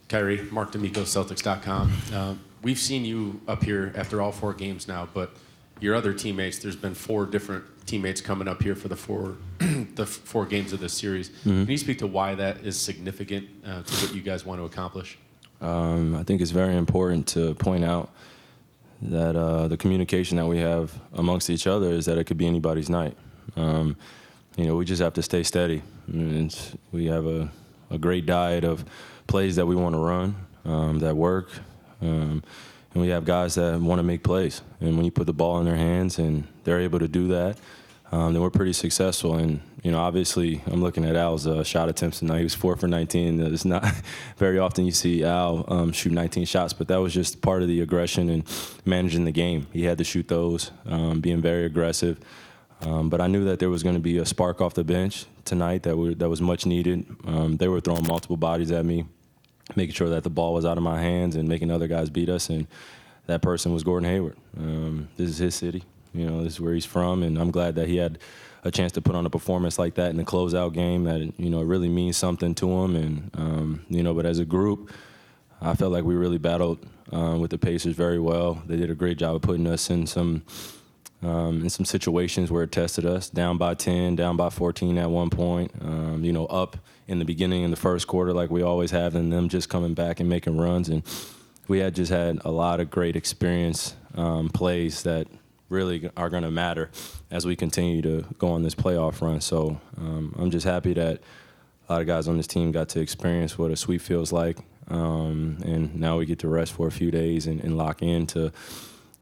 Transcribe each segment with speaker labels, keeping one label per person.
Speaker 1: Kyrie, Mark D'Amico, Celtics.com. We've seen you up here after all 4 games now, but your other teammates, there's been 4 different teammates coming up here for the 4 games of this series.
Speaker 2: Mm-hmm.
Speaker 1: Can you speak to why that is significant to what you guys want to accomplish?
Speaker 2: I think it's very important to point out that the communication that we have amongst each other is that it could be anybody's night. We just have to stay steady. We have a great diet of plays that we want to run, that work. And we have guys that want to make plays. And when you put the ball in their hands and they're able to do that, then we're pretty successful. And, obviously I'm looking at Al's shot attempts tonight. He was 4 for 19. It's not very often you see Al shoot 19 shots, but that was just part of the aggression and managing the game. He had to shoot those, being very aggressive. But I knew that there was going to be a spark off the bench tonight that was much needed. They were throwing multiple bodies at me, making sure that the ball was out of my hands and making other guys beat us, and that person was Gordon Hayward. This is his city. This is where he's from, and I'm glad that he had a chance to put on a performance like that in the closeout game that, it really means something to him. And, but as a group, I felt like we really battled with the Pacers very well. They did a great job of putting us in some situations where it tested us, down by 10, down by 14 at one point, up in the beginning in the first quarter like we always have, and them just coming back and making runs. And we had just had a lot of great experience plays that really are going to matter as we continue to go on this playoff run. So I'm just happy that a lot of guys on this team got to experience what a sweep feels like, and now we get to rest for a few days and lock into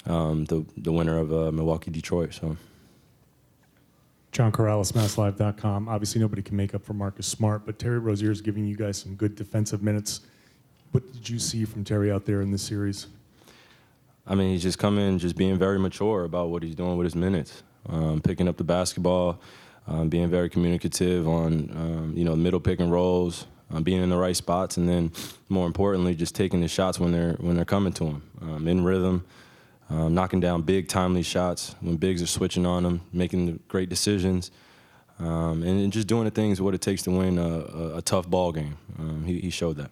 Speaker 2: the winner of Milwaukee-Detroit. So,
Speaker 3: John Corrales, MassLive.com. Obviously, nobody can make up for Marcus Smart, but Terry Rozier is giving you guys some good defensive minutes. What did you see from Terry out there in this series?
Speaker 2: I mean, he's just come in, just being very mature about what he's doing with his minutes, picking up the basketball, being very communicative on, middle pick and rolls, being in the right spots, and then more importantly, just taking the shots when they're coming to him, in rhythm. Knocking down big, timely shots when bigs are switching on him, making the great decisions, and just doing the things what it takes to win a tough ball game. He showed that.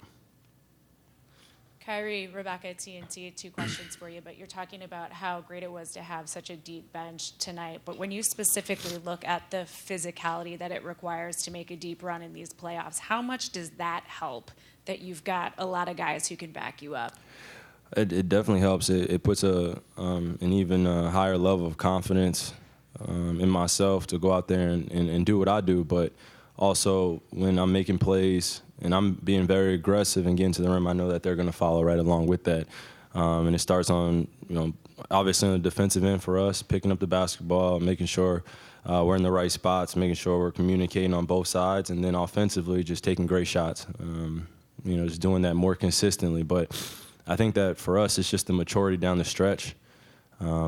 Speaker 4: Kyrie, Rebecca at TNT, 2 questions for you, but you're talking about how great it was to have such a deep bench tonight. But when you specifically look at the physicality that it requires to make a deep run in these playoffs, how much does that help that you've got a lot of guys who can back you up?
Speaker 2: It definitely helps. It puts an even higher level of confidence in myself to go out there and do what I do. But also when I'm making plays and I'm being very aggressive and getting to the rim, I know that they're going to follow right along with that. And it starts on, obviously on the defensive end for us, picking up the basketball, making sure we're in the right spots, making sure we're communicating on both sides, and then offensively just taking great shots. Just doing that more consistently. But I think that for us, it's just the maturity down the stretch,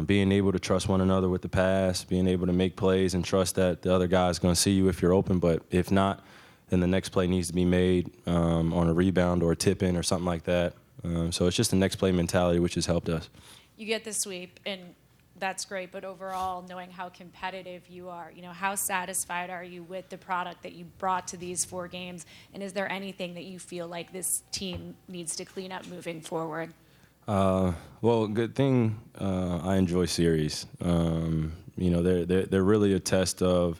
Speaker 2: being able to trust one another with the pass, being able to make plays and trust that the other guy's going to see you if you're open. But if not, then the next play needs to be made on a rebound or a tip-in or something like that. So it's just the next play mentality, which has helped us.
Speaker 4: You get the sweep, and that's great, but overall, knowing how competitive you are, how satisfied are you with the product that you brought to these 4 games? And is there anything that you feel like this team needs to clean up moving forward?
Speaker 2: Well, good thing I enjoy series. They're really a test of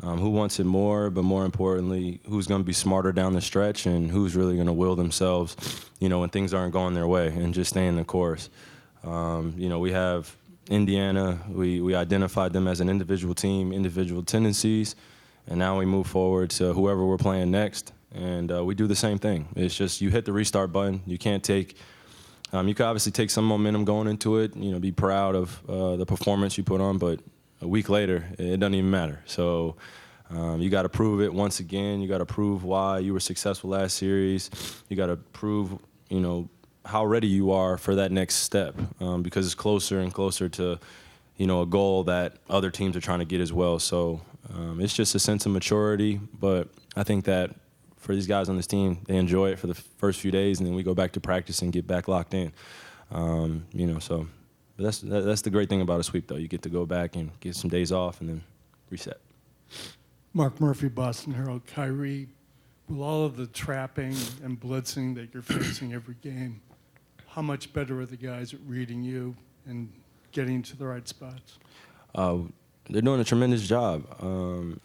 Speaker 2: who wants it more, but more importantly, who's going to be smarter down the stretch and who's really going to will themselves, when things aren't going their way and just stay in the course. We have Indiana, we identified them as an individual team, individual tendencies, and now we move forward to whoever we're playing next, and we do the same thing. It's just you hit the restart button. You can't take you can obviously take some momentum going into it, be proud of the performance you put on, but a week later, it doesn't even matter. So you got to prove it once again. You got to prove why you were successful last series. You got to prove, how ready you are for that next step, because it's closer and closer to, a goal that other teams are trying to get as well. So it's just a sense of maturity. But I think that for these guys on this team, they enjoy it for the first few days, and then we go back to practice and get back locked in. So that's the great thing about a sweep, though. You get to go back and get some days off and then reset.
Speaker 5: Mark Murphy, Boston Herald. Kyrie, With all of the trapping and blitzing that you're facing every game, how much better are the guys at reading you and getting to the right spots?
Speaker 2: They're doing a tremendous job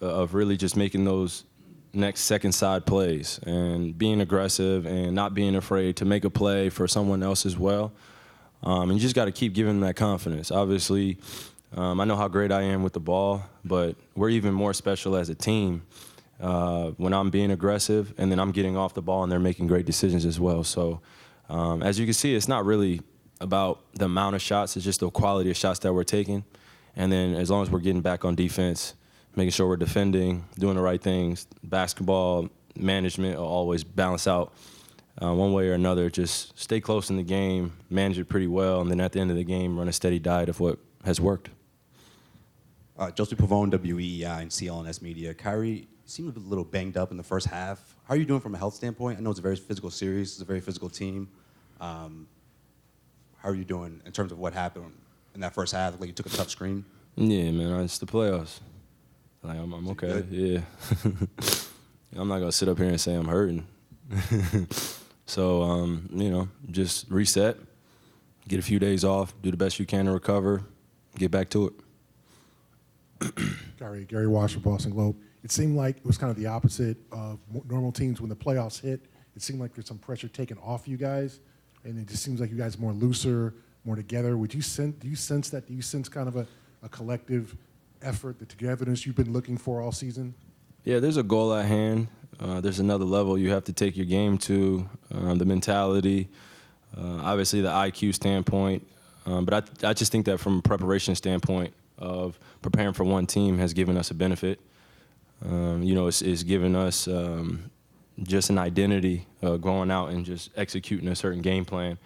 Speaker 2: of really just making those next second side plays and being aggressive and not being afraid to make a play for someone else as well. And you just got to keep giving them that confidence. Obviously, I know how great I am with the ball, but we're even more special as a team when I'm being aggressive and then I'm getting off the ball and they're making great decisions as well. So as you can see, it's not really about the amount of shots, it's just the quality of shots that we're taking. And then as long as we're getting back on defense, making sure we're defending, doing the right things, basketball management will always balance out one way or another. Just stay close in the game, manage it pretty well, and then at the end of the game, run a steady diet of what has worked.
Speaker 6: Joseph Pavone, WEEI and CLNS Media. Kyrie seemed a little banged up in the first half. How are you doing from a health standpoint? I know it's a very physical series. It's a very physical team. How are you doing in terms of what happened in that first half? Like you took a tough screen?
Speaker 2: Yeah, man, it's the playoffs. Like, I'm okay. Yeah. I'm not going to sit up here and say I'm hurting. So, you know, just reset, get a few days off, do the best you can to recover, get back to it.
Speaker 7: Gary Walsh of Boston Globe. It seemed like it was kind of the opposite of normal teams. When the playoffs hit, it seemed like there's some pressure taken off you guys, and it just seems like you guys are more looser, more together. Do you sense that? Do you sense kind of a collective effort, the togetherness you've been looking for all season?
Speaker 2: Yeah, there's a goal at hand. There's another level you have to take your game to, the mentality, obviously the IQ standpoint. But I just think that from a preparation standpoint of preparing for one team has given us a benefit. You know, it's given us just an identity going out and just executing a certain game plan.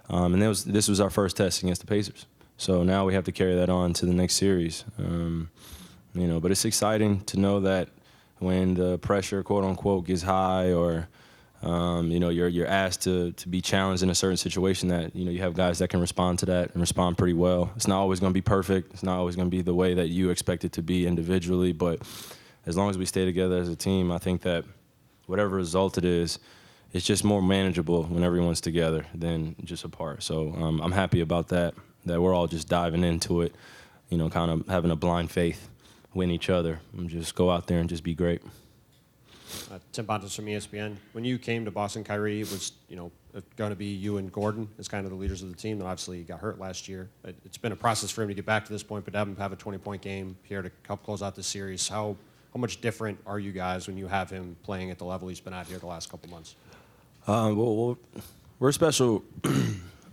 Speaker 2: And this was our first test against the Pacers. So now we have to carry that on to the next series. You know, but it's exciting to know that when the pressure, quote unquote, gets high, or you know, you're asked to be challenged in a certain situation, that you know you have guys that can respond to that and respond pretty well. It's not always going to be perfect. It's not always going to be the way that you expect it to be individually. But as long as we stay together as a team, I think that whatever result it is, it's just more manageable when everyone's together than just apart. So I'm happy about that. That we're all just diving into it, you know, kind of having a blind faith in each other and just go out there and just be great.
Speaker 8: Tim Bontemps from ESPN. When you came to Boston, Kyrie, it was, you know, going to be you and Gordon as kind of the leaders of the team. And obviously, he got hurt last year. It's been a process for him to get back to this point, but to have a 20-point game here to help close out the series. How much different are you guys when you have him playing at the level he's been at here the last couple months?
Speaker 2: Well, we're special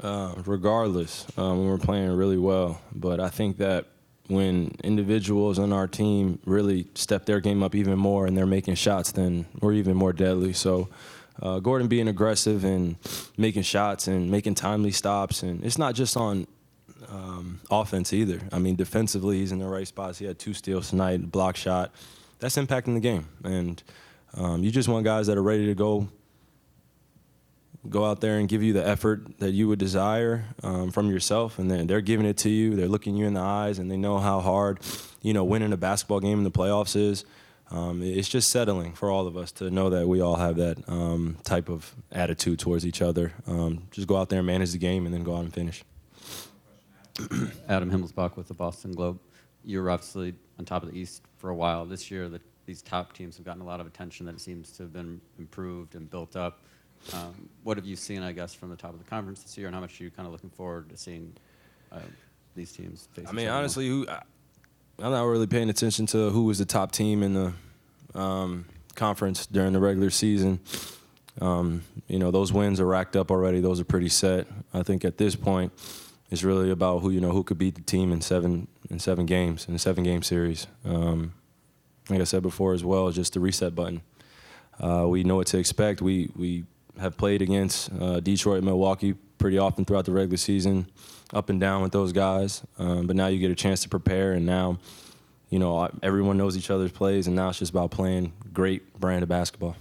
Speaker 2: regardless when we're playing really well. But I think that when individuals on our team really step their game up even more and they're making shots, then we're even more deadly. So Gordon being aggressive and making shots and making timely stops, and it's not just on offense either. I mean, defensively, he's in the right spots. He had 2 steals tonight, block shot. That's impacting the game. And you just want guys that are ready to go out there and give you the effort that you would desire from yourself, and then they're giving it to you. They're looking you in the eyes, and they know how hard, you know, winning a basketball game in the playoffs is. It's just settling for all of us to know that we all have that type of attitude towards each other. Just go out there and manage the game, and then go out and finish.
Speaker 9: Adam Himmelsbach with the Boston Globe. You were obviously on top of the East for a while. This year, these top teams have gotten a lot of attention that it seems to have been improved and built up. What have you seen, I guess, from the top of the conference this year, and how much are you kind of looking forward to seeing these teams face?
Speaker 2: I mean, honestly, I'm not really paying attention to who was the top team in the conference during the regular season. You know, those wins are racked up already. Those are pretty set. I think at this point, it's really about who could beat the team in seven games, in a 7-game series. Like I said before as well, just the reset button. We know what to expect. We have played against Detroit and Milwaukee pretty often throughout the regular season, up and down with those guys. But now you get a chance to prepare, and now, you know, everyone knows each other's plays, and now it's just about playing great brand of basketball.